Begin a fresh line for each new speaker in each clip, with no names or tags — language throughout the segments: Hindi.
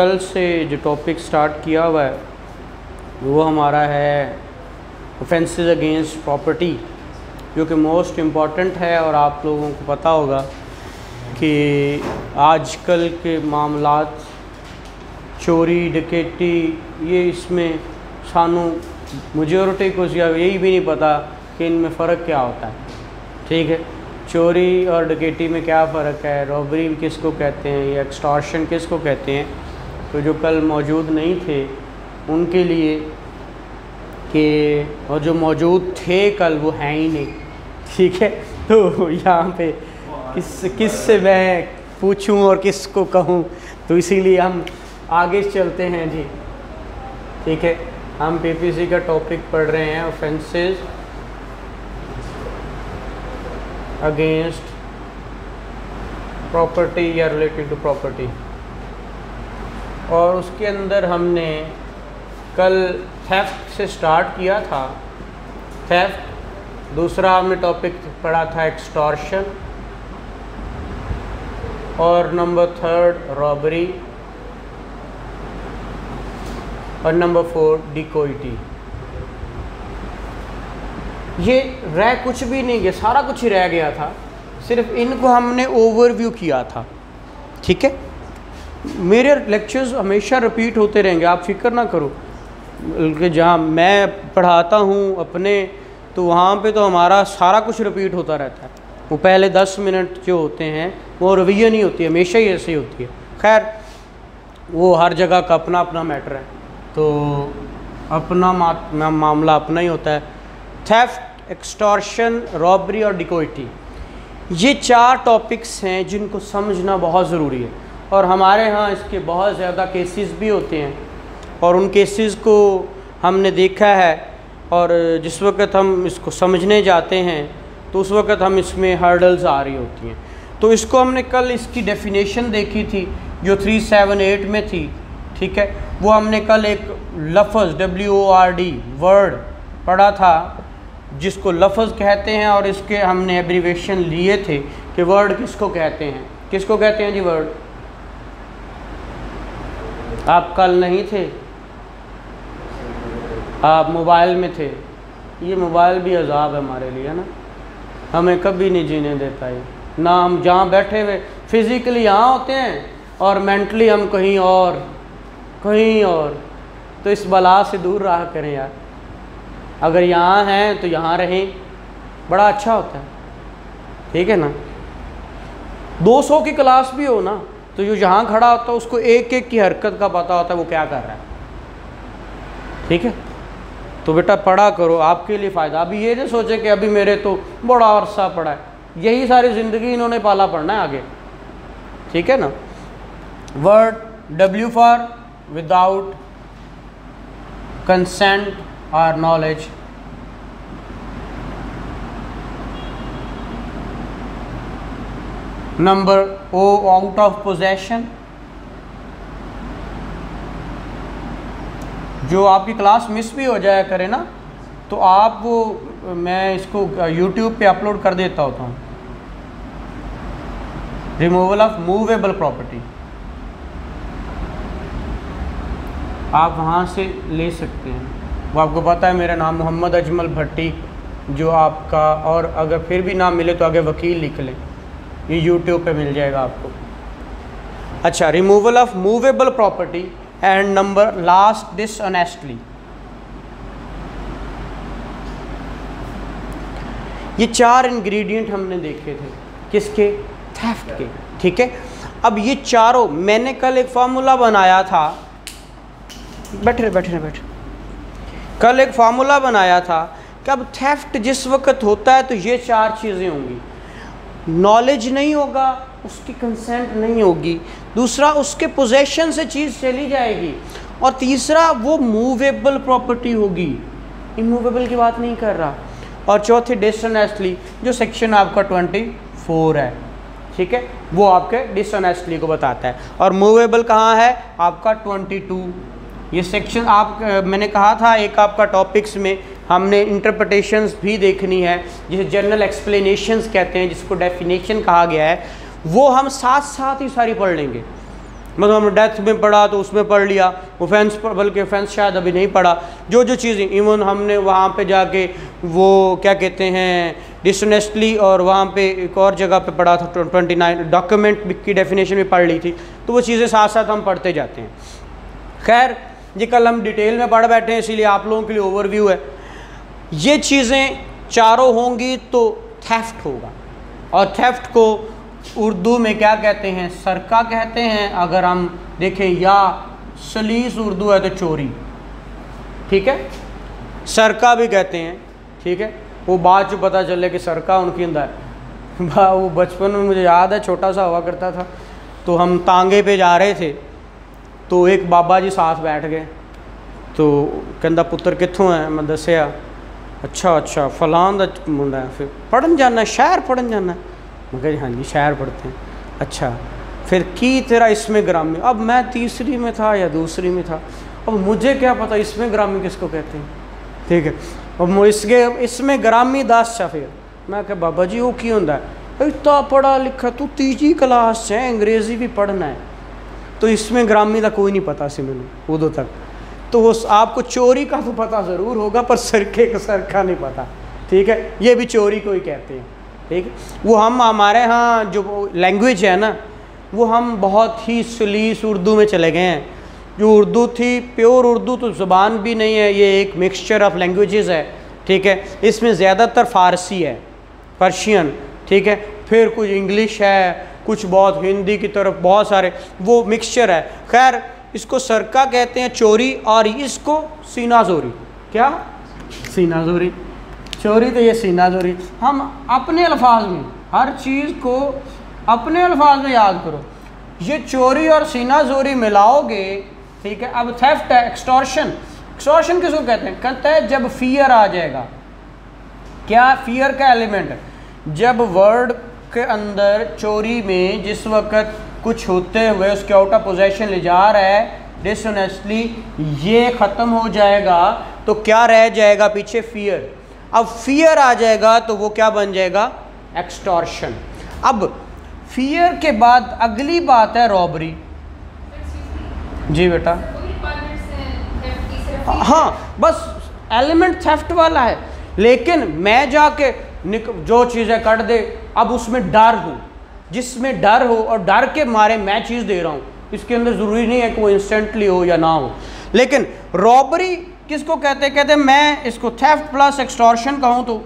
कल से जो टॉपिक स्टार्ट किया हुआ है वो हमारा है ऑफेंसेस अगेंस्ट प्रॉपर्टी, जो कि मोस्ट इम्पॉर्टेंट है। और आप लोगों को पता होगा कि आजकल के मामलात चोरी डकैती ये इसमें सानू मेजॉरिटी को यही भी नहीं पता कि इनमें फ़र्क क्या होता है। ठीक है, चोरी और डकैती में क्या फ़र्क है, रॉबरी किसको कहते हैं या एक्सटॉर्शन किसको कहते हैं। तो जो कल मौजूद नहीं थे उनके लिए कि और जो मौजूद थे कल वो हैं ही नहीं। ठीक है, तो यहाँ पे किस से मैं पूछूं और किसको कहूँ, तो इसीलिए हम आगे चलते हैं जी। ठीक है, हम पीपीसी का टॉपिक पढ़ रहे हैं ऑफेंसेस अगेंस्ट प्रॉपर्टी या रिलेटेड टू प्रॉपर्टी। और उसके अंदर हमने कल थेफ्ट से स्टार्ट किया था। थेफ्ट, दूसरा हमने टॉपिक पढ़ा था एक्सटॉर्शन, और नंबर 3 रॉबरी, और नंबर 4 डिकोइटी। ये रह कुछ भी नहीं गया, सारा कुछ ही रह गया था, सिर्फ इनको हमने ओवरव्यू किया था। ठीक है, मेरे लेक्चर्स हमेशा रिपीट होते रहेंगे, आप फिक्र ना करो। बल्कि जहाँ मैं पढ़ाता हूँ अपने, तो वहाँ पे तो हमारा सारा कुछ रिपीट होता रहता है। वो पहले 10 मिनट जो होते हैं वो रिवीजन ही होती है, हमेशा ही ऐसे ही होती है। खैर, वो हर जगह का अपना अपना मैटर है, तो अपना मामला अपना ही होता है। थेफ्ट, एक्सटॉर्शन, रॉबरी और डिकोइटी, ये 4 टॉपिक्स हैं जिनको समझना बहुत ज़रूरी है। और हमारे यहाँ इसके बहुत ज़्यादा केसेस भी होते हैं, और उन केसेस को हमने देखा है। और जिस वक्त हम इसको समझने जाते हैं तो उस वक्त हम इसमें हर्डल्स आ रही होती हैं। तो इसको हमने कल इसकी डेफिनेशन देखी थी जो 378 में थी। ठीक है, वो हमने कल एक लफ्ज़ WORD वर्ड पढ़ा था जिसको लफ्ज़ कहते हैं, और इसके हमने एब्रीवेशन लिए थे कि वर्ड किसको कहते हैं। किसको कहते हैं जी वर्ड? आप कल नहीं थे, आप मोबाइल में थे। ये मोबाइल भी अजाब है हमारे लिए ना, हमें कभी नहीं जीने देता ये ना। हम जहाँ बैठे हुए फिज़िकली यहाँ होते हैं और मेंटली हम कहीं और। तो इस बला से दूर रहा करें यार। अगर यहाँ हैं तो यहाँ रहें, बड़ा अच्छा होता है। ठीक है ना, 200 की क्लास भी हो ना, तो जो यहाँ खड़ा होता है उसको एक एक की हरकत का पता होता है वो क्या कर रहा है। ठीक है, तो बेटा पढ़ा करो, आपके लिए फ़ायदा। अभी ये नहीं सोचे कि अभी मेरे तो बड़ा अरसा पड़ा है, यही सारी ज़िंदगी इन्होंने पाला पढ़ना है आगे। ठीक है ना। Word W for without consent और knowledge. Number O out of possession. जो आपकी क्लास मिस भी हो जाया करे ना, तो आप वो मैं इसको YouTube पे अपलोड कर देता होता हूँ। रिमूवल ऑफ मूवेबल प्रॉपर्टी, आप वहाँ से ले सकते हैं। वो आपको पता है मेरा नाम मोहम्मद अजमल भट्टी, जो आपका, और अगर फिर भी नाम मिले तो आगे वकील लिख लें, ये YouTube पे मिल जाएगा आपको। अच्छा, removal of movable property and number last dishonestly. ये 4 इंग्रेडिएंट हमने देखे थे, किसके? थेफ्ट के। ठीक है, अब ये चारों मैंने कल एक फार्मूला बनाया था। बैठे कल एक फार्मूला बनाया था कि अब थेफ्ट जिस वक्त होता है तो ये 4 चीज़ें होंगी। नॉलेज नहीं होगा, उसकी कंसेंट नहीं होगी, दूसरा उसके पोजेशन से चीज़ चली जाएगी, और तीसरा वो मूवेबल प्रॉपर्टी होगी, इमूवेबल की बात नहीं कर रहा, और चौथी डिसऑनेस्टली, जो सेक्शन आपका 24 है। ठीक है, वो आपके डिसऑनेस्टली को बताता है। और मूवेबल कहाँ है? आपका 22। ये सेक्शन मैंने कहा था एक आपका टॉपिक्स में हमने इंटरप्रिटेशंस भी देखनी है, जिसे जनरल एक्सप्लेनेशंस कहते हैं, जिसको डेफिनेशन कहा गया है, वो हम साथ साथ ही सारी पढ़ लेंगे। मतलब हमने डेथ में पढ़ा तो उसमें पढ़ लिया, ऑफेंस पर, बल्कि ऑफेंस शायद अभी नहीं पढ़ा, जो जो चीज़ें इवन हमने वहाँ पे जाके वो क्या कहते हैं डिसऑनेस्टली, और वहाँ पे एक और जगह पे पढ़ा था 29 डॉक्यूमेंट की डेफिनेशन भी पढ़ ली थी, तो वो चीज़ें साथ साथ हम पढ़ते जाते हैं। खैर ये कल हम डिटेल में पढ़ बैठे हैं, इसीलिए आप लोगों के लिए ओवरव्यू है। ये चीज़ें चारों होंगी तो थेफ्ट होगा, और थेफ्ट को उर्दू में क्या कहते हैं, सरका कहते हैं अगर हम देखें, या सलीस उर्दू है तो चोरी, ठीक है, सरका भी कहते हैं, ठीक है। वो बाद जो पता चले कि सरका उनकी अंदर है। वो बचपन में मुझे याद है, छोटा सा हुआ करता था, तो हम तांगे पे जा रहे थे, तो एक बाबा जी साथ बैठ गए, तो कहता पुत्र कित्थों है, मैं दसिया, अच्छा फलान दा मुंडा है, फिर पढ़न जाना, शहर पढ़न जाना, मैं कहा हाँ जी शहर पढ़ते हैं, अच्छा फिर की तेरा इसमें ग्रामी, अब मैं तीसरी में था या दूसरी में था, अब मुझे क्या पता इसमें ग्रामी किसको कहते हैं, ठीक है। अब इसमें ग्रामी दास चा, फिर मैं कहा बाबा जी वो क्यों होंदा है, इतना पढ़ा लिखा तू तीजी क्लास से अंग्रेज़ी भी पढ़ना है, तो इसमें ग्रामी का कोई नहीं पता सी मैंने उदों तक, तो वो आपको चोरी का तो पता ज़रूर होगा पर सरके का सरका नहीं पता, ठीक है, ये भी चोरी को ही कहते हैं, ठीक है। वो हम हमारे यहाँ जो लैंग्वेज है ना, वो हम बहुत ही सलीस उर्दू में चले गए हैं। जो उर्दू थी प्योर उर्दू तो ज़ुबान भी नहीं है, ये एक मिक्सचर ऑफ लैंग्वेजेस है, ठीक है। इसमें ज़्यादातर फ़ारसी है, पर्शियन, ठीक है, फिर कुछ इंग्लिश है, कुछ बहुत हिंदी की तरफ बहुत सारे, वो मिक्सचर है। खैर इसको सरका कहते हैं, चोरी, और इसको सीना जोरी, क्या सीना जोरी, चोरी तो ये सीना जोरी। हम अपने अल्फाज में हर चीज़ को अपने अल्फाज में याद करो, ये चोरी और सीना जोरी मिलाओगे, ठीक है। अब थेफ्ट है, एक्सटॉर्शन, एक्सटॉर्शन किसको कहते हैं, कहते हैं जब फियर आ जाएगा, क्या फियर का एलिमेंट है, जब वर्ड के अंदर चोरी में जिस वक्त कुछ होते हुए उसके आउट ऑफ पोजेशन ले जा रहा है डिसऑनेस्टली, ये ख़त्म हो जाएगा तो क्या रह जाएगा पीछे, फियर। अब फियर आ जाएगा तो वो क्या बन जाएगा, एक्सटॉर्शन। अब फियर के बाद अगली बात है रॉबरी। जी बेटा, हाँ बस एलिमेंट थेफ्ट वाला है, लेकिन मैं जाके जो चीज़ें कर दे, अब उसमें डर हो, जिसमें डर हो और डर के मारे मैं चीज़ दे रहा हूँ, इसके अंदर ज़रूरी नहीं है कि वो इंस्टेंटली हो या ना हो। लेकिन रॉबरी किसको कहते हैं, कहते हैं मैं इसको थेफ्ट प्लस एक्सटॉर्शन कहूँ तो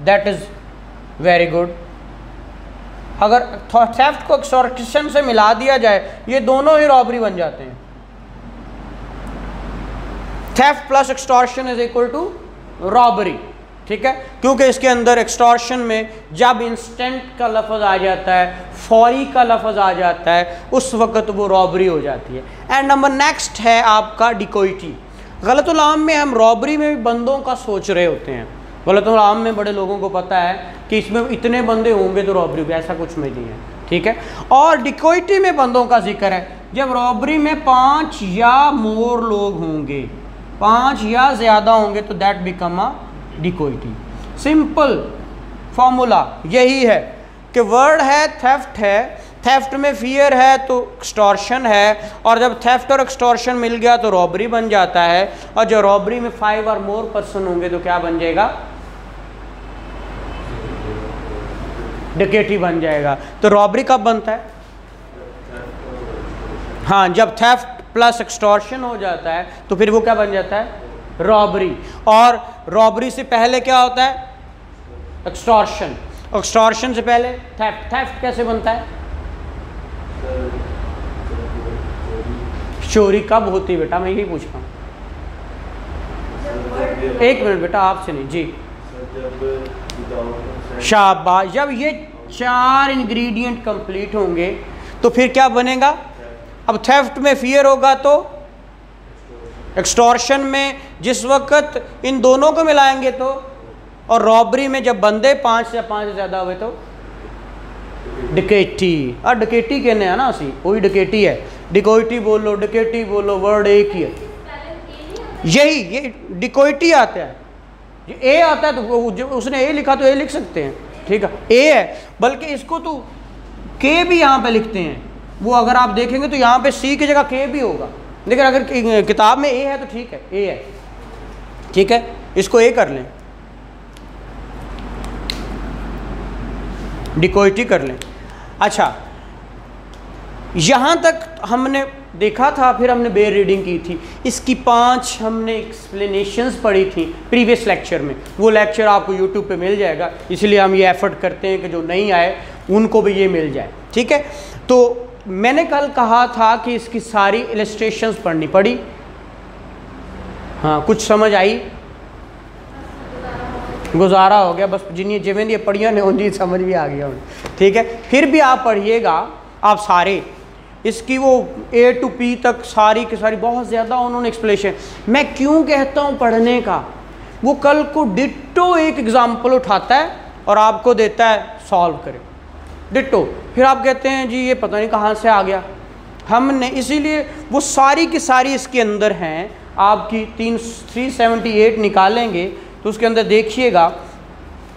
दैट इज़ वेरी गुड। अगर थेफ्ट को एक्सटॉर्शन से मिला दिया जाए, ये दोनों ही रॉबरी बन जाते हैं। Theft plus extortion is equal to robbery, ठीक है, क्योंकि इसके अंदर एक्सटॉर्शन में जब इंस्टेंट का लफ्ज़ आ जाता है, फौरी का लफ्ज़ आ जाता है, उस वक्त वो रॉबरी हो जाती है। एंड नंबर नेक्स्ट है आपका डिकोइटी। गलतुल आम में हम रॉबरी में भी बंदों का सोच रहे होते हैं, गलतुल आम में बड़े लोगों को पता है कि इसमें इतने बंदे होंगे तो रॉबरी भी, ऐसा कुछ नहीं है, ठीक है। और डिकोइटी में बंदों का जिक्र है, जब रॉबरी में 5 या मोर लोग होंगे, 5 या ज़्यादा होंगे तो that become a dacoity. Simple formula यही है कि वर्ड है थेफ्ट है, थेफ्ट में फियर है तो एक्सटॉर्शन है, और जब थेफ्ट और एक्सटॉर्शन मिल गया तो रॉबरी बन जाता है, और जब रॉबरी में 5 और मोर पर्सन होंगे तो क्या बन जाएगा, डकैती बन जाएगा। तो रॉबरी कब बनता है, हाँ जब थेफ्ट प्लस एक्सटॉर्शन हो जाता है तो फिर वो क्या बन जाता है, रॉबरी। और रॉबरी से पहले क्या होता है, एक्सटॉर्शन, एक्सटॉर्शन से पहले थेफ्ट। थेफ्ट कैसे बनता है, चोरी कब होती है बेटा, मैं यही पूछ रहा हूँ। एक मिनट बेटा, आपसे नहीं जी, शाबाश। जब ये 4 इंग्रेडिएंट कंप्लीट होंगे तो फिर क्या बनेगा, अब थेफ्ट में फियर होगा तो एक्सटॉर्शन में जिस वक्त इन दोनों को मिलाएंगे तो, और रॉबरी में जब बंदे 5 या 5 से ज़्यादा हुए तो डकैती। और डकैती कहने हैं ना, असी वही डकैती है, डिकोइटी बोलो डकैती बोलो, वर्ड एक ही है, यही ये डिकोइटी आता है, ए आता है तो उसने ए लिखा तो ए लिख सकते हैं, ठीक है, ए है, बल्कि इसको तो के भी यहाँ पे लिखते हैं, वो अगर आप देखेंगे तो यहाँ पे सी की जगह के भी होगा, लेकिन अगर किताब में ए है तो ठीक है, ए है, ठीक है, इसको ए कर लें, डिकोइटी कर लें। अच्छा, यहाँ तक हमने देखा था, फिर हमने बेयर रीडिंग की थी, इसकी 5 हमने एक्सप्लेनेशंस पढ़ी थी प्रीवियस लेक्चर में। वो लेक्चर आपको यूट्यूब पे मिल जाएगा, इसलिए हम ये एफर्ट करते हैं कि जो नहीं आए उनको भी ये मिल जाए, ठीक है। तो मैंने कल कहा था कि इसकी सारी इलस्ट्रेशंस पढ़नी पड़ी, हाँ कुछ समझ आई, गुजारा हो गया, बस जिन्हें जिवें दी पढ़िया ने उनकी समझ भी आ गया, ठीक है। फिर भी आप पढ़िएगा, आप सारे इसकी वो ए टू पी तक सारी की सारी बहुत ज़्यादा उन्होंने एक्सप्लेनेशन। मैं क्यों कहता हूँ पढ़ने का, वो कल को डिट्टो एक एग्जाम्पल उठाता है और आपको देता है सॉल्व करें डिट्टो, फिर आप कहते हैं जी ये पता नहीं कहाँ से आ गया। हमने इसीलिए वो सारी की सारी इसके अंदर हैं, आपकी 378 निकालेंगे तो उसके अंदर देखिएगा,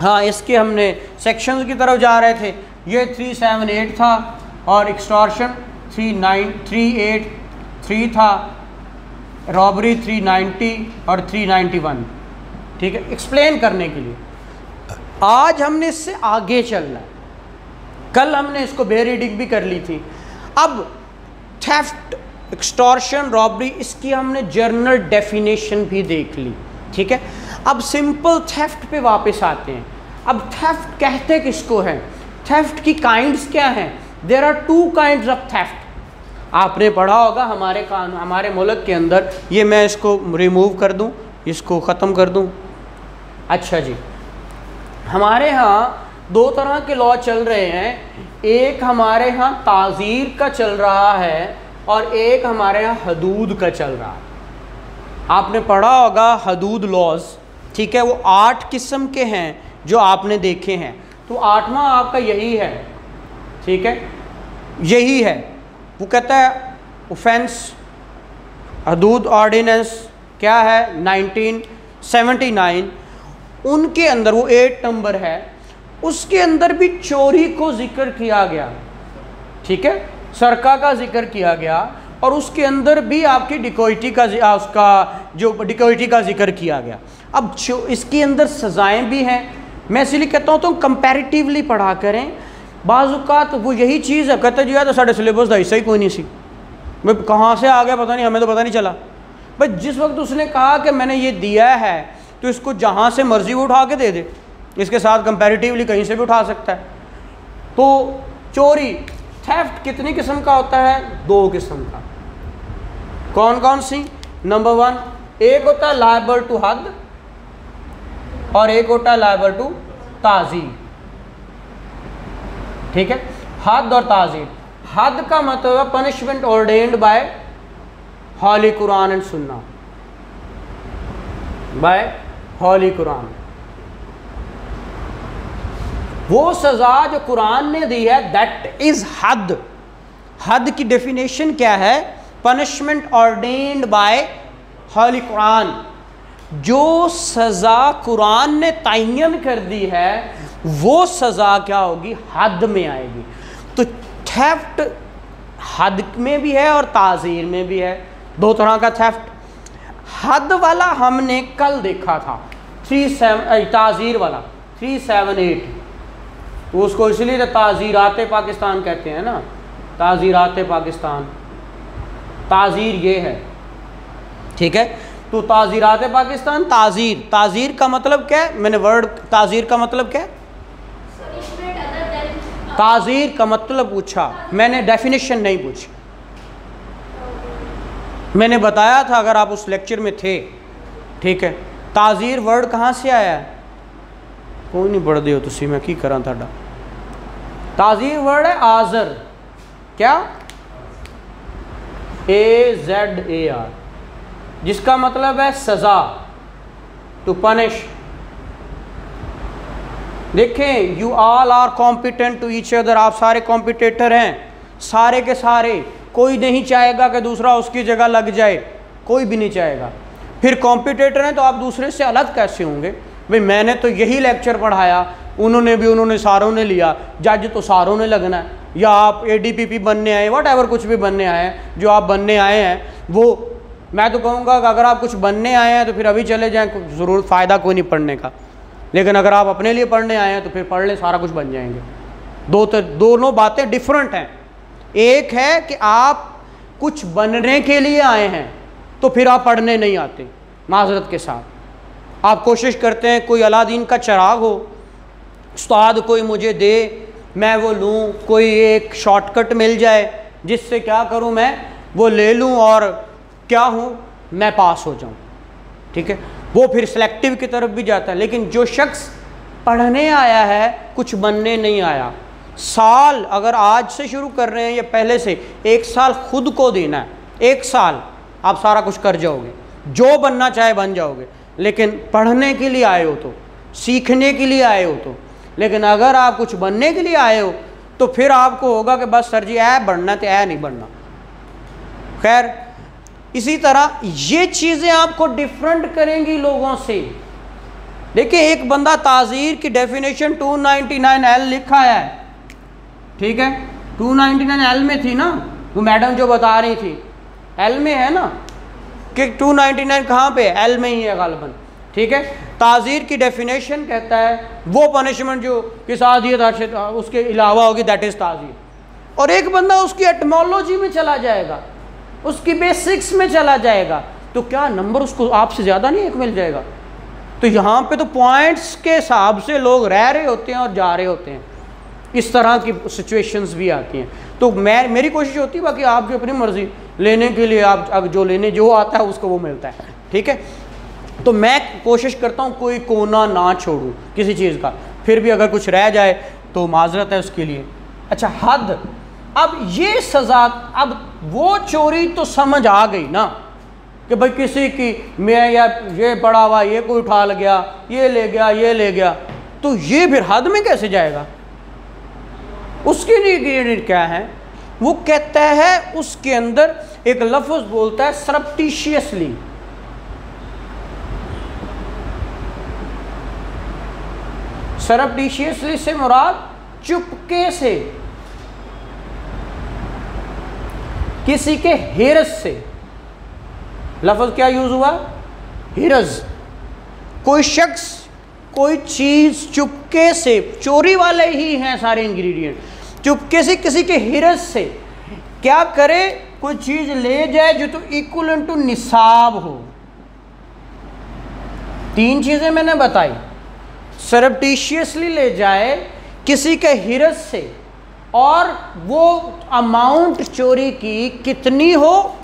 हाँ इसके हमने सेक्शंस की तरफ जा रहे थे, ये 378 था और एक्सटॉर्शन 383 था, रॉबरी 390 और 391, ठीक है, एक्सप्लेन करने के लिए। आज हमने इससे आगे चलना है, कल हमने इसको बेयर रीडिंग भी कर ली थी। अब थेफ्ट, एक्सटॉर्शन, रॉबरी, इसकी हमने जर्नल डेफिनेशन भी देख ली, ठीक है। अब सिंपल थेफ्ट पे वापस आते हैं। अब थेफ्ट कहते किसको हैं, थेफ्ट की काइंड्स क्या हैं? There are 2 kinds of theft. आपने पढ़ा होगा हमारे मुल्क के अंदर, ये मैं इसको रिमूव कर दूं, इसको ख़त्म कर दूं। अच्छा जी, हमारे यहाँ 2 तरह के लॉ चल रहे हैं, एक हमारे यहाँ ताज़ीर का चल रहा है और एक हमारे यहाँ हदूद का चल रहा है। आपने पढ़ा होगा हदूद लॉज, ठीक है, वो 8 किस्म के हैं जो आपने देखे हैं, तो 8वां आपका यही है, ठीक है, यही है। वो कहता है ऑफेंस हदूद ऑर्डिनेंस क्या है 1979, उनके अंदर वो 8 नंबर है, उसके अंदर भी चोरी को जिक्र किया गया, ठीक है, सरका का जिक्र किया गया, और उसके अंदर भी आपकी डिकोइटी का उसका जो डिकोइटी का जिक्र किया गया। अब इसके अंदर सज़ाएं भी हैं, मैं इसलिए कहता हूँ तो कंपैरेटिवली पढ़ा करें। बाज़ तो वो यही चीज़ है, कहते जो है तो साढ़े सिलेबस का हिस्सा ही कोई नहीं सी, भाई कहाँ से आ गया पता नहीं, हमें तो पता नहीं चला। भाई जिस वक्त उसने कहा कि मैंने ये दिया है तो इसको जहाँ से मर्जी वो उठा के दे दे, इसके साथ कंपैरेटिवली कहीं से भी उठा सकता है। तो चोरी, थेफ्ट कितनी किस्म का होता है? 2 किस्म का। कौन कौन सी? नंबर 1, एक होता है लायबल टू हद और एक होता है लायबल टू ताज़ीर, ठीक है, हद और ताज़ीर। हद का मतलब है punishment ordained by holy Quran and Sunnah, by holy Quran. वो सज़ा जो कुरान ने दी है दैट इज़ हद। हद की डेफिनेशन क्या है? Punishment ordained by holy Quran. जो सज़ा कुरान ने तयन कर दी है वो सज़ा क्या होगी? हद में आएगी। तो थेफ्ट हद में भी है और ताज़ीर में भी है, 2 तरह का थेफ्ट। हद वाला हमने कल देखा था, ताज़ीर वाला 378, उसको इसलिए तो ताज़ीरात पाकिस्तान कहते हैं ना, ताज़ीरात पाकिस्तान, ताज़ीर ये है, ठीक है। तो ताज़ीरात पाकिस्तान, ताज़ीर, ताज़ीर का मतलब क्या है? मैंने वर्ड ताज़ीर का मतलब क्या है? ताज़ीर का मतलब पूछा मैंने, डेफिनेशन नहीं पूछी। मैंने बताया था अगर आप उस लेक्चर में थे, ठीक है। ताज़ीर वर्ड कहाँ से आया है? कोई नहीं पढ़ दियो तुसी, मैं की करा था। ताज़ीर वर्ड है आज़र, क्या? AZAR, जिसका मतलब है सज़ा, टू पनिश। देखें, you all are competent to each other, आप सारे कॉम्पिटेटर हैं, सारे के सारे। कोई नहीं चाहेगा कि दूसरा उसकी जगह लग जाए, कोई भी नहीं चाहेगा। फिर कॉम्पिटेटर हैं तो आप दूसरे से अलग कैसे होंगे? भाई मैंने तो यही लेक्चर पढ़ाया, उन्होंने सारों ने लिया, जज तो सारों ने लगना है, या आप ADPP बनने आए, वट एवर कुछ भी बनने आए हैं, जो आप बनने आए हैं वो मैं तो कहूँगा कि अगर आप कुछ बनने आए हैं तो फिर अभी चले जाएँ, ज़रूर फ़ायदा कोई नहीं पढ़ने का। लेकिन अगर आप अपने लिए पढ़ने आए हैं तो फिर पढ़ लें, सारा कुछ बन जाएंगे। दोनों बातें डिफरेंट हैं। एक है कि आप कुछ बनने के लिए आए हैं तो फिर आप पढ़ने नहीं आते, माजरत के साथ आप कोशिश करते हैं कोई अलादीन का चिराग हो, उस्ताद कोई मुझे दे, मैं वो लूँ, कोई एक शॉर्टकट मिल जाए जिससे क्या करूँ मैं वो ले लूँ और क्या हूँ मैं पास हो जाऊँ, ठीक है, वो फिर सिलेक्टिव की तरफ भी जाता है। लेकिन जो शख्स पढ़ने आया है, कुछ बनने नहीं आया, साल अगर आज से शुरू कर रहे हैं या पहले से, 1 साल खुद को देना है, 1 साल आप सारा कुछ कर जाओगे, जो बनना चाहे बन जाओगे। लेकिन पढ़ने के लिए आए हो तो, सीखने के लिए आए हो तो। लेकिन अगर आप कुछ बनने के लिए आए हो तो फिर आपको होगा कि बस सर जी ऐ बढ़ना तो ऐ नहीं बढ़ना। खैर, इसी तरह ये चीज़ें आपको डिफरेंट करेंगी लोगों से। देखिए, एक बंदा ताज़ीर की डेफिनेशन 299L लिखा है, ठीक है, 299L में थी ना, वो मैडम जो बता रही थी L में है ना, कि 299 कहाँ पे है, L में ही है गालिबन, ठीक है। ताज़ीर की डेफिनेशन कहता है वो पनिशमेंट जो कि सादियत उसके अलावा होगी, दैट इज़ ताज़ीर। और एक बंदा उसकी एटमोलॉजी में चला जाएगा, उसकी बेसिक्स में चला जाएगा, तो क्या नंबर उसको आपसे ज़्यादा नहीं एक मिल जाएगा? तो यहाँ पे तो पॉइंट्स के हिसाब से लोग रह रहे होते हैं और जा रहे होते हैं, इस तरह की सिचुएशंस भी आती हैं। तो मेरी कोशिश होती है, बाकी आपकी अपनी मर्ज़ी, लेने के लिए आप अब जो लेने जो आता है उसको वो मिलता है, ठीक है। तो मैं कोशिश करता हूँ कोई कोना ना छोड़ूँ किसी चीज़ का, फिर भी अगर कुछ रह जाए तो माजरत है उसके लिए। अच्छा, हद, अब ये सज़ा, अब वो चोरी तो समझ आ गई ना कि भाई किसी की मैं या ये पड़ा हुआ, ये कोई उठा ल गया, ये ले गया, ये ले गया, तो ये फिर हद में कैसे जाएगा? उसके लिए इंग्रेडिएंट क्या है? वो कहता है उसके अंदर एक लफ्ज़ बोलता है सरप्टिशियसली। सरप्टिशियसली से मुराद चुपके से, किसी के हिरज से। लफ्ज़ क्या यूज़ हुआ? हिरज। कोई शख्स कोई चीज़ चुपके से, चोरी वाले ही हैं सारे इंग्रेडिएंट, चुपके से किसी के हिरज से क्या करे, कोई चीज़ ले जाए जो तो इक्वल टू निसाब हो। 3 चीज़ें मैंने बताई, सरप्टिशियसली ले जाए किसी के हिरज से, और वो अमाउंट चोरी की कितनी हो,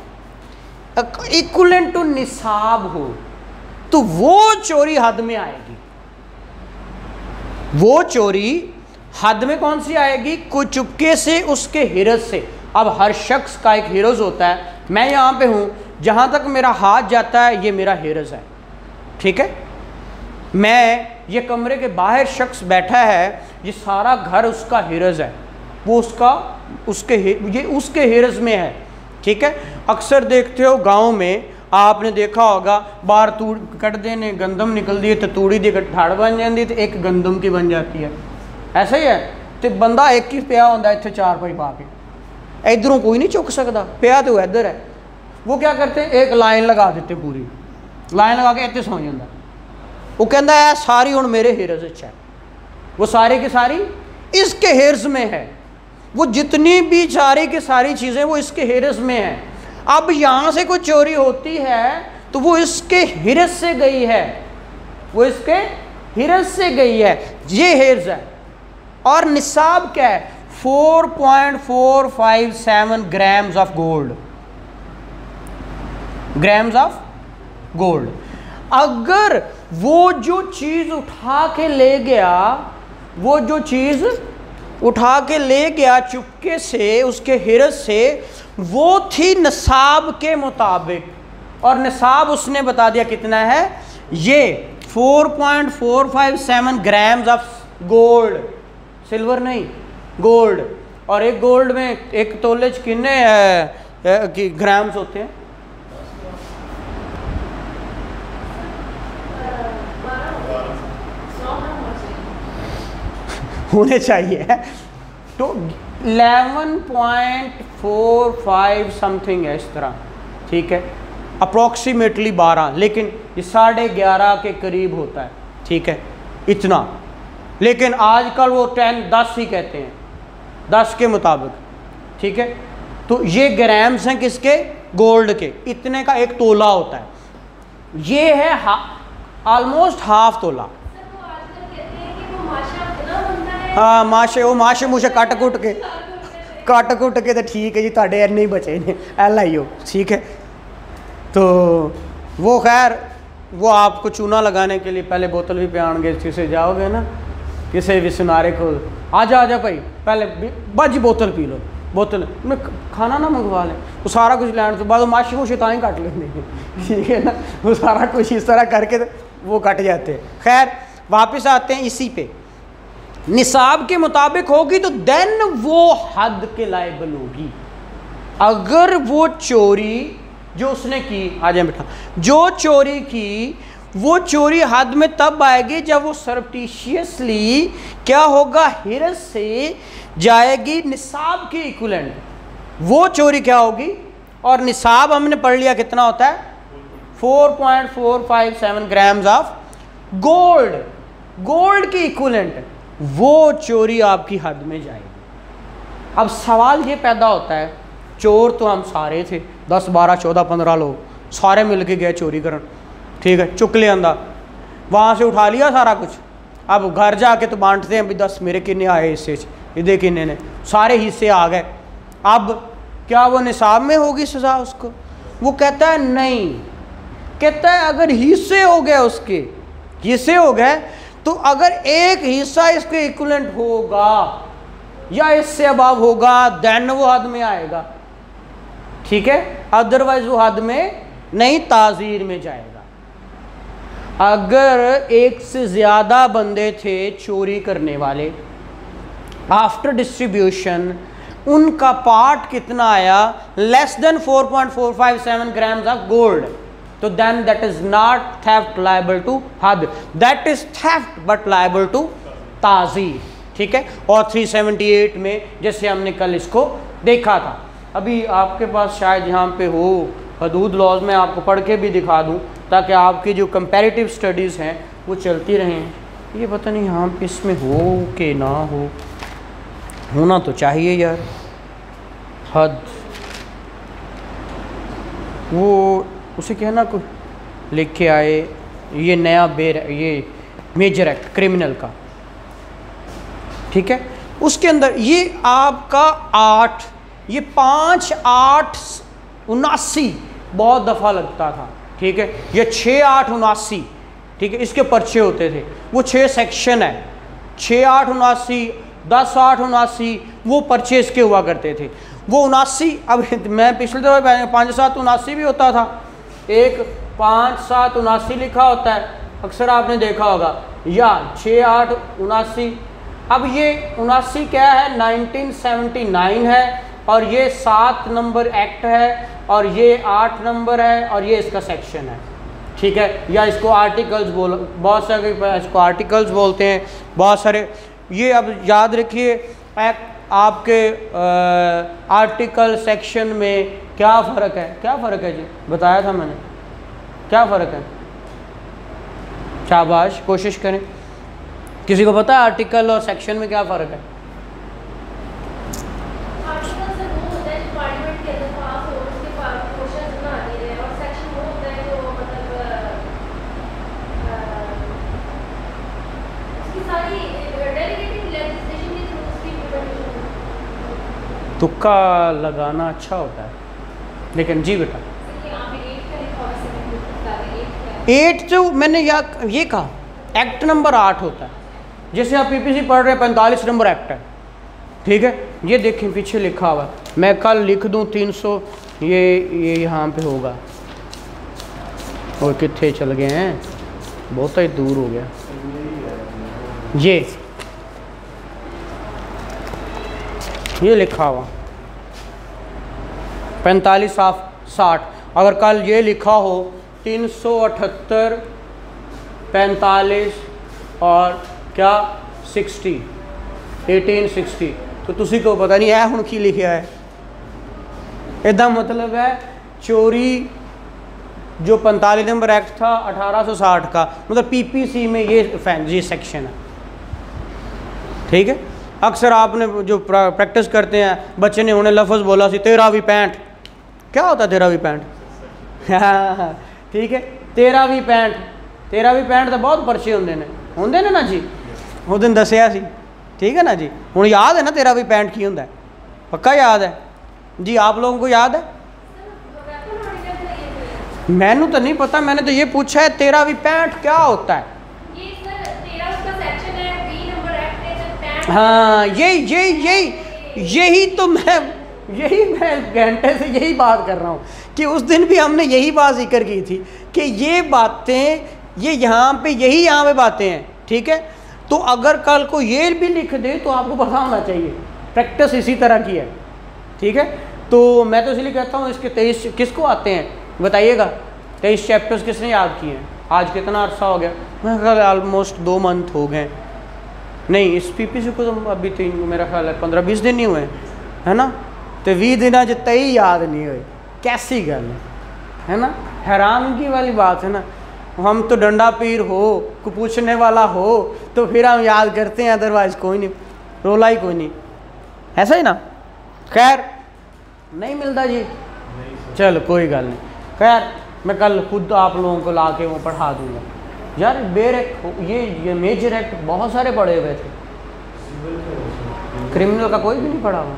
इक्वल टू निसाब हो, तो वो चोरी हद में आएगी। वो चोरी हद में कौन सी आएगी? कोई चुपके से उसके हिरज से। अब हर शख्स का एक हिरज होता है, मैं यहाँ पे हूँ, जहाँ तक मेरा हाथ जाता है ये मेरा हिरज है, ठीक है। मैं ये कमरे के बाहर शख्स बैठा है, ये सारा घर उसका हिरज है, वो ये उसके हिरज में है, ठीक है। अक्सर देखते हो गांव में, आपने देखा होगा, बाहर तूड़ कट देने गंदम निकल दी तो तूड़ी दी ठाड़ बन जाती तो एक गंदम की बन जाती है, ऐसा ही है। तो बंदा एक ही पिया होता इतने 4 पाई पा के, इधरों कोई नहीं चुक सकता, पिया तो इधर है। वो क्या करते हैं, एक लाइन लगा देते, पूरी लाइन लगा के इतने सौ जाता। वो कहता है सारी हुण मेरे हिरज च है, वो सारी की सारी इसके हिरज में है, वो जितनी भी सारी की सारी चीज़ें वो इसके हिरज में है। अब यहाँ से कोई चोरी होती है तो वो इसके हिरज से गई है, वो इसके हिरज से गई है, ये हिरज है। और निसाब क्या है? 4.457 grams of gold, grams of gold. अगर वो जो चीज़ उठा के ले गया, वो जो चीज़ उठा के ले गया चुपके से उसके हिरज से, वो थी निसाब के मुताबिक, और निसाब उसने बता दिया कितना है, ये 4.457 ग्राम्स ऑफ गोल्ड, सिल्वर नहीं गोल्ड। और एक गोल्ड में एक तोले कितने ग्राम्स होते हैं? होने चाहिए। तो 11.45 समथिंग है इस तरह, ठीक है, अप्रॉक्सीमेटली 12, लेकिन ये 11.5 के करीब होता है, ठीक है, इतना। लेकिन आजकल वो 10 ही कहते हैं, 10 के मुताबिक, ठीक है। तो ये ग्राम्स हैं किसके? गोल्ड के। इतने का एक तोला होता है, ये है ऑलमोस्ट हाफ तोला। हाँ माशे, वो माशे मुझे कट कुट के तो ठीक है जी, ताड़े नहीं बचे ने LIO, ठीक है। तो वो खैर वो आपको चूना लगाने के लिए पहले बोतल भी पियाणगे, किसे जाओगे ना किसी भी सुनारे को, आजा भाई पहले बज बोतल पी लो, बोतल में खाना ना मंगवा लें, वो सारा कुछ लेने के बाद माशी मुशी ताई काट लेंगे, ठीक है ना, वो सारा कुछ इस तरह करके वो कट जाते हैं। खैर वापस आते हैं इसी पे, निसाब के मुताबिक होगी तो देन वो हद के लायबल होगी। अगर वो चोरी जो उसने की, आ जाए बेटा, जो चोरी की वो चोरी हद में तब आएगी जब वो सरप्टिशियसली क्या होगा, हिरस से जाएगी निसाब के इक्विवेलेंट, वो चोरी क्या होगी। और निसाब हमने पढ़ लिया कितना होता है, 4.457 ग्राम्स ऑफ गोल्ड, गोल्ड की इक्विवेलेंट, वो चोरी आपकी हद में जाएगी। अब सवाल ये पैदा होता है, चोर तो हम सारे थे, 10 12 14 15 लोग सारे मिल के गए चोरी करन, ठीक है, चुक ले आंदा, वहाँ से उठा लिया सारा कुछ। अब घर जाके तो बांटते हैं, अभी 10 मेरे किन्ने आए हिस्से, ये किन्ने ने, सारे हिस्से आ गए। अब क्या वो निसाब में होगी सज़ा उसको? वो कहता है नहीं, कहता है अगर हिस्से हो गए, उसके हिस्से हो गए, तो अगर एक हिस्सा इसके इक्विवेलेंट होगा या इससे अबाव होगा देन वो हद में आएगा, ठीक है, अदरवाइज वो हद में नहीं, ताज़ीर में जाएगा। अगर एक से ज़्यादा बंदे थे चोरी करने वाले, आफ्टर डिस्ट्रीब्यूशन उनका पार्ट कितना आया, less than 4.457 grams of gold, तो then that is not theft liable to हद, that is theft but liable to ताज़ीर, ठीक है। और 378 में जैसे हमने कल इसको देखा था, अभी आपके पास शायद यहाँ पे हो हदूद लॉज में, आपको पढ़ के भी दिखा दूँ ताकि आपकी जो कंपैरेटिव स्टडीज़ हैं वो चलती रहें। ये पता नहीं यहाँ पे इसमें हो कि ना हो, होना तो चाहिए यार हद, वो उसे कहना को लिख के आए, ये नया ये मेजर एक्ट क्रिमिनल का, ठीक है, उसके अंदर ये आपका 8, ये 5 8 79 बहुत दफ़ा लगता था, ठीक है, ये 6 8 79, ठीक है, इसके पर्चे होते थे, वो 6 सेक्शन है, 6 8 79 10 8 79 वो परचेज के हुआ करते थे। वो 79, अब मैं पिछले दफ़ा 5 7 79 भी होता था, एक 5 7 79 लिखा होता है, अक्सर आपने देखा होगा, या 6 8 79। अब ये 79 क्या है, 1979 है, और ये 7 नंबर एक्ट है, और ये 8 नंबर है, और ये इसका सेक्शन है, ठीक है, या इसको आर्टिकल्स बहुत सारे इसको आर्टिकल्स बोलते हैं, बहुत सारे। ये अब याद रखिए, एक्ट आपके आर्टिकल सेक्शन में क्या फ़र्क है, क्या फ़र्क है जी, बताया था मैंने, क्या फ़र्क है, शाबाश कोशिश करें, किसी को पता है आर्टिकल और सेक्शन में क्या फ़र्क है? तुक्का लगाना अच्छा होता है, लेकिन जी बेटा 8 जो मैंने ये कहा एक्ट नंबर 8 होता है, जैसे आप PPC पढ़ रहे हैं 45 नंबर एक्ट है, ठीक है, ये देखें पीछे लिखा हुआ, मैं कल लिख दूं 300, ये यहाँ पे होगा, और कितने चल गए हैं, बहुत ही दूर हो गया, ये लिखा हुआ 45 ऑफ 60, अगर कल ये लिखा हो 378 45 और क्या 60 1860, तो तुसी को पता नहीं है हुण की लिखिया है। इदा मतलब है चोरी जो 45 नंबर एक्ट था 1860 का, मतलब पीपीसी में ये सेक्शन है। ठीक है, अक्सर आपने जो प्रैक्टिस करते हैं, बच्चे ने उन्हें लफ्ज़ बोला सी 13वीं पैंट, क्या होता है 13वीं पैंट? ठीक है, 13वीं पैंट तो बहुत पर्चे होंगे ने ना जी, उस दिन दसिया सी। ठीक है ना जी, हुण याद है ना 13वीं पैंट की होंदा है? पक्का याद है जी? आप लोगों को याद है? मैनू तो नहीं पता, मैंने तो ये पूछा है 13वीं पैंट क्या होता है। हाँ, यही तो मैं घंटे से यही बात कर रहा हूँ कि उस दिन भी हमने यही बात जिक्र की थी कि ये बातें, ये यहाँ पे बातें हैं। ठीक है, तो अगर कल को ये भी लिख दे तो आपको पता होना चाहिए, प्रैक्टिस इसी तरह की है। ठीक है, तो मैं तो इसलिए कहता हूँ इसके 23 किसको आते हैं बताइएगा? 23 चैप्टर्स किसने याद किए हैं? आज कितना अरसा हो गया? मेरा ख्याल ऑलमोस्ट 2 मंथ हो गए। नहीं, इस पीपीसी को तो अभी 3 मेरा ख्याल है 15-20 दिन नहीं हुए, है ना? तो 20 दिन ज 23 याद नहीं हुए, कैसी गल है ना? हैरानगी वाली बात है ना। हम तो डंडा पीर हो, को पूछने वाला हो तो फिर हम याद करते हैं, अदरवाइज कोई नहीं, रोला ही कोई नहीं, ऐसा ही ना। खैर नहीं मिलता जी, चलो कोई गल नहीं। खैर मैं कल खुद आप लोगों को ला के वो पढ़ा दूँगा यार। ये मेजर एक्ट बहुत सारे पढ़े हुए थे, क्रिमिनल का कोई भी नहीं पढ़ा हुआ।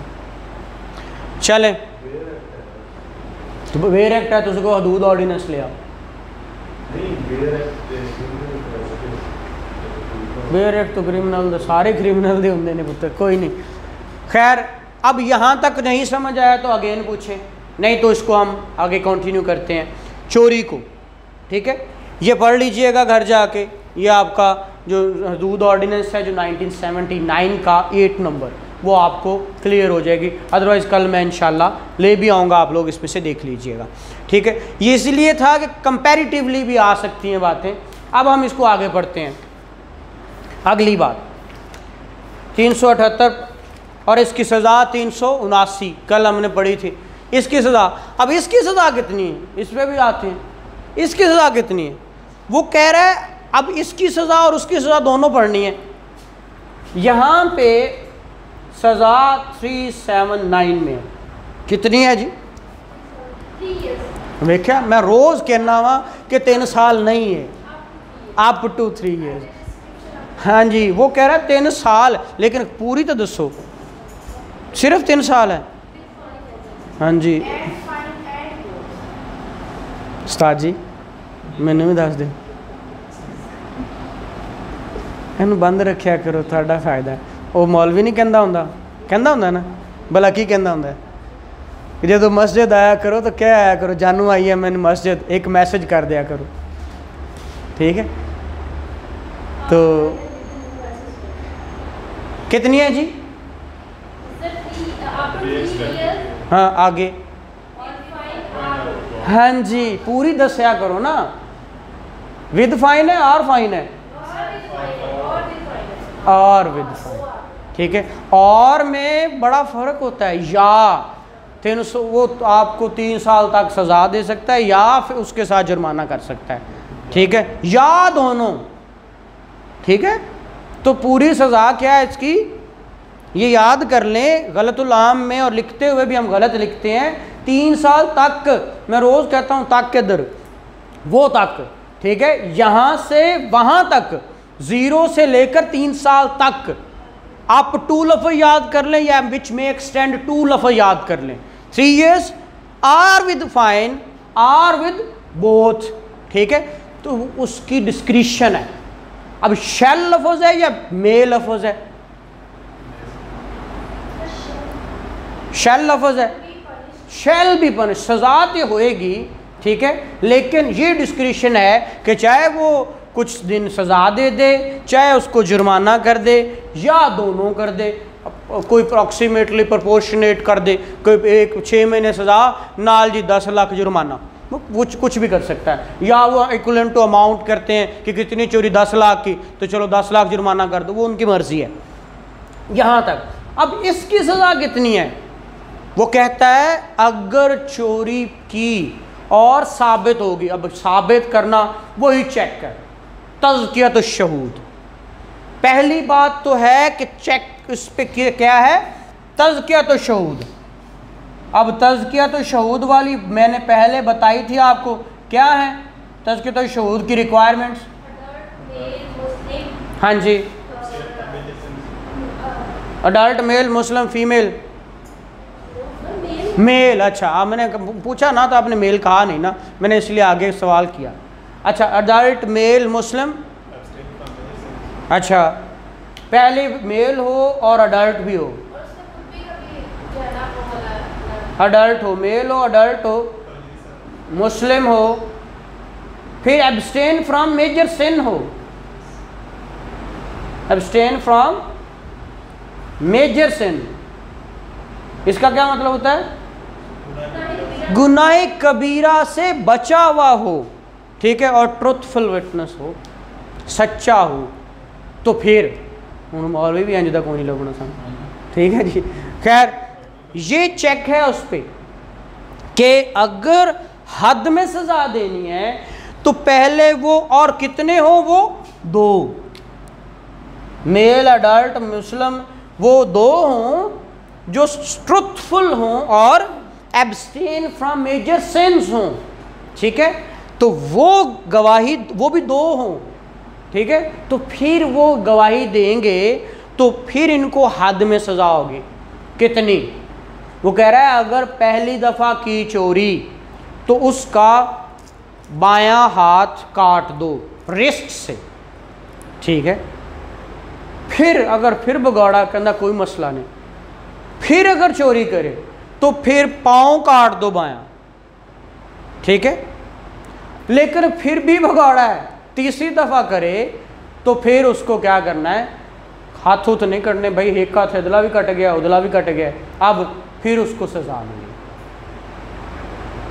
चले तो वेयर एक्ट है तो उसको हदूद ऑर्डिनेंस ले आओ। वेयर एक्ट तो क्रिमिनल सारे क्रिमिनल दे होंगे ने पुत्र, कोई नहीं। खैर अब यहाँ तक नहीं समझ आया तो अगेन पूछें, नहीं तो इसको हम आगे कंटिन्यू करते हैं चोरी को। ठीक है, ये पढ़ लीजिएगा घर जाके, ये आपका जो हदूद ऑर्डिनेंस है जो 1979 का 8 नंबर, वो आपको क्लियर हो जाएगी। अदरवाइज़ कल मैं इंशाल्लाह ले भी आऊँगा, आप लोग इसमें से देख लीजिएगा। ठीक है, ये इसलिए था कि कंपैरेटिवली भी आ सकती हैं बातें। अब हम इसको आगे पढ़ते हैं। अगली बात 378 और इसकी सज़ा 379 कल हमने पढ़ी थी। इसकी सज़ा, अब इसकी सज़ा कितनी है, इस पर भी आते हैं। इसकी सज़ा कितनी है वो कह रहा है, अब इसकी सज़ा और उसकी सज़ा दोनों पढ़नी है। यहाँ पे सज़ा 379 में कितनी है जी? देखा, मैं रोज़ कहना हुआ कि 3 साल नहीं है, अप टू 3 ईयर्स। हाँ जी, वो कह रहा है 3 साल, लेकिन पूरी तो दसो, सिर्फ 3 साल है। हाँ जी उस्ताद जी, मैनू भी दस दे, इनू बंद रखा करो, थोड़ा फायदा है। वो मौलवी नहीं कहता होंदा ना, भला की कहता होंदा कि जो मस्जिद आया करो तो क्या आया करो, जानू आई है मैंने मस्जिद, एक मैसेज कर दिया करो। ठीक है, तो कितनी है जी? हाँ आगे, हाँ जी पूरी दसिया करो ना। विद फाइन है और फाइन है? और विद फाइन। ठीक है, और में बड़ा फ़र्क होता है। या 300 वो तो आपको 3 साल तक सज़ा दे सकता है या फिर उसके साथ जुर्माना कर सकता है। ठीक है, या दोनों। ठीक है, तो पूरी सज़ा क्या है इसकी, ये याद कर लें। गलतुल आम में और लिखते हुए भी हम गलत लिखते हैं। 3 साल तक, मैं रोज़ कहता हूँ तक के दर, वो तक। ठीक है, यहाँ से वहाँ तक, 0 से लेकर 3 साल तक। आप टू लफ्ज़ याद कर लें या विच में एक्सटेंड टू लफ्ज़ याद कर लें। 3 years or with fine or with both. ठीक है, तो उसकी डिस्क्रिप्शन है। अब शैल लफ्ज़ है या मे लफ्ज़ है? शैल लफ्ज़ है, शैल भी पनिश, सज़ा तो होएगी। ठीक है, लेकिन ये डिस्क्रिप्शन है कि चाहे वो कुछ दिन सज़ा दे दे, चाहे उसको जुर्माना कर दे या दोनों कर दे, कोई अप्रॉक्सीमेटली प्रोपोर्शनेट कर दे, कोई 6 महीने सज़ा नाल जी 10 लाख जुर्माना, कुछ भी कर सकता है। या वो इक्विवेलेंट टू अमाउंट करते हैं कि कितनी चोरी 10 लाख की, तो चलो 10 लाख जुर्माना कर दो, वो उनकी मर्ज़ी है। यहाँ तक अब इसकी सज़ा कितनी है? वो कहता है अगर चोरी की और साबित होगी, अब साबित करना वही चेक है, तज़कियत शहूद। पहली बात तो है कि चेक इस पे क्या है, तज़कियत शहूद। अब तज़कियत शहूद वाली मैंने पहले बताई थी आपको, क्या है तज़कियत शहूद की रिक्वायरमेंट्स? हाँ जी, अडल्ट मेल, मुस्लिम फीमेल, मेल। अच्छा, अब मैंने पूछा ना तो आपने मेल कहा नहीं ना, मैंने इसलिए आगे सवाल किया। अच्छा, अडल्ट मेल मुस्लिम, अच्छा पहले मेल हो और अडल्ट भी हो, अडल्ट हो, मेल हो, अडल्ट हो, मुस्लिम हो, फिर एब्सटेन फ्रॉम मेजर सिन हो, एब्सटेन फ्रॉम मेजर सिन। इसका क्या मतलब होता है? गुनाह कबीरा से बचा हुआ हो, ठीक है, और ट्रुथफुल विटनेस हो, सच्चा हो। तो फिर मौलवी भी अंजदा कौन लगना सा, ठीक है जी। खैर ये चेक है उस पर कि अगर हद में सज़ा देनी है तो पहले वो और कितने हो, वो 2 मेल अडल्ट मुस्लिम, वो 2 हों जो ट्रुथफुल हों और एब्सटेन फ्रॉम मेजर सिंस हों, ठीक है। तो वो गवाही, वो भी 2 हों, ठीक है। तो फिर वो गवाही देंगे तो फिर इनको हद में सज़ा होगी। कितनी? वो कह रहा है अगर पहली दफ़ा की चोरी तो उसका बायां हाथ काट दो रिस्ट से, ठीक है। फिर अगर फिर बगाड़ा, कहना कोई मसला नहीं। फिर अगर चोरी करे तो फिर पाँव काट दो बायां, ठीक है। लेकिन फिर भी भगौड़ा है, तीसरी दफ़ा करे तो फिर उसको क्या करना है, हाथ तो नहीं कटने भाई, एक हाथ इधला भी कट गया उधला भी कट गया, अब फिर उसको सज़ा मिली,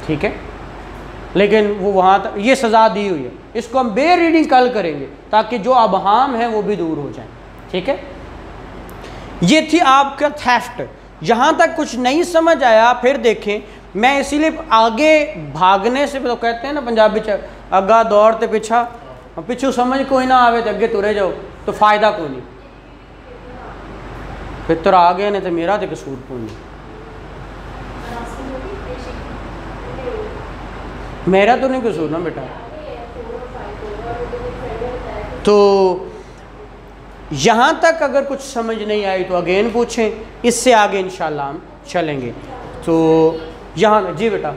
ठीक है। लेकिन वो वहाँ तक ये सज़ा दी हुई है। इसको हम बे रीडिंग कल करेंगे ताकि जो अबहाम है वो भी दूर हो जाए, ठीक है। ये थी आपका थेफ्ट। यहाँ तक कुछ नहीं समझ आया फिर देखें, मैं इसीलिए आगे भागने से तो कहते हैं ना पंजाबी च अगा दौड़ते पिछा, पिछू समझ कोई ना आवे तो अगे तुरे जाओ तो फ़ायदा कोई नहीं, फिर तुर आ गए ने तो मेरा तो कसूर कोई नहीं, मेरा तो नहीं कसूर ना बेटा। तो यहाँ तक अगर कुछ समझ नहीं आई तो अगेन पूछें, इससे आगे इंशाल्लाह हम चलेंगे। तो यहाँ जी बेटा,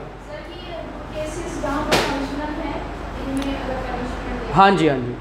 हाँ जी हाँ जी।